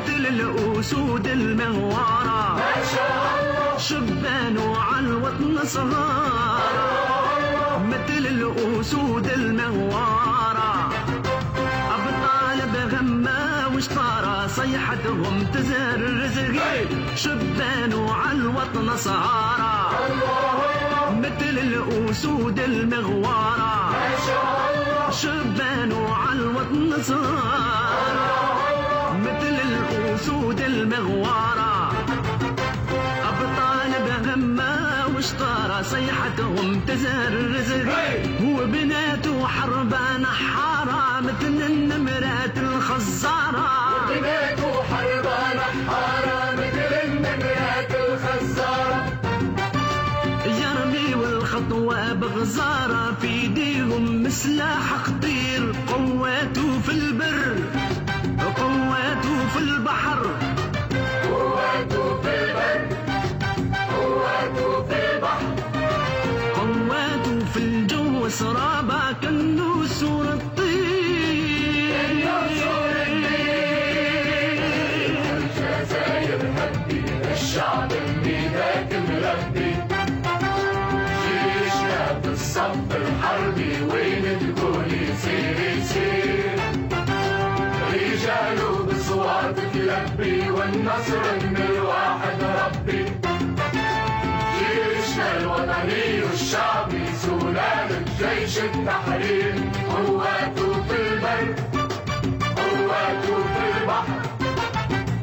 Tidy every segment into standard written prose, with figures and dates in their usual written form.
مثل الأسود المغوارة ما شاء الله، شبان على الوطن صغار مثل الأسود المغوارة، أبطال بغمة وشطارة صيحتهم تزهر رزقي، شبان على الوطن صغارة مثل الأسود المغوارة ما شاء الله، شبان على الوطن صغارة مثل الأسود المغوارة، أبطال بغمة وشطارة صيحتهم تزهر رزقي، وبنات وحربة نحارة مثل النمرات الخزارة، وبنات وحربة نحارة مثل النمرات الخزارة، يرمي والخطوة بغزارة في ايديهم مسلاح خطير، قواته في البر قواته في البحر، قواته في البر قواته في البحر، قواته في الجو سرابة كالنسور الطير، الجزائر هدي الشعب بيداك ملبي، جيشنا في الصف الحربي وين تقول يصير يصير، رجاله بصوات تلبي والنصر من الواحد ربي، جيشنا الوطني والشعبي سلالة جيش التحرير، قواته في البر قواته في البحر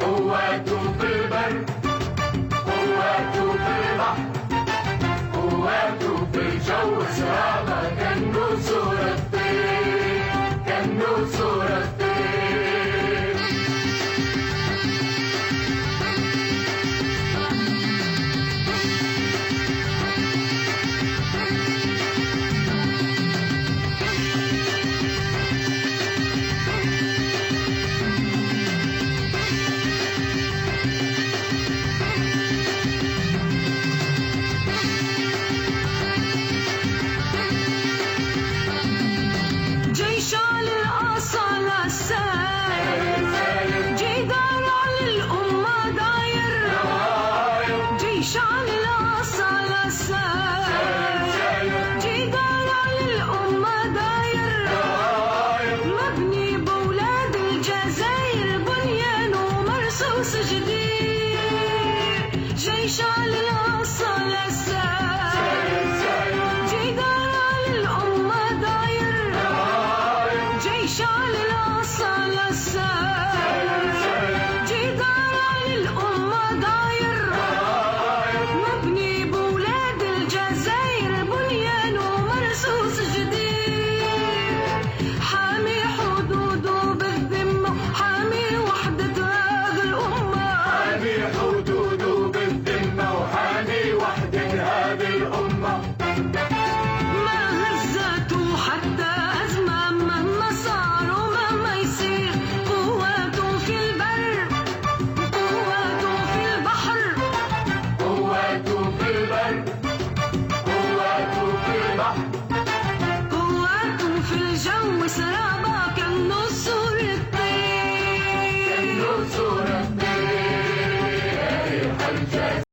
قواته في البر قواته في البحر قواته في الجو سرابة كالنسور الطير كالنسور الطير. جيش للأصالة الساير، جدار للأمة داير، جيش للأصالة الساير، جدار للأمة داير، مبني بولاد الجزائر بنيان ومرصوص جديد، جيش للأصالة الساير، جدار للأمة داير، جيش للأصالة الساير، جدار للأمة داير، مبني بولاد الجزائر بنيان ومرصوص جديد، حامي حدوده بالذمة حامي وحدة هذه الأمة، حامي حدوده بالذمة وحامي وحدة هذه الأمة، ما هزته حتى أزمة مهما صار ومهما يصير، قواته في البر وقواته في البحر، قواته في البر قواته في البحر، قواته في الجو سرابة كالنسور الطير. كالنسور الطير.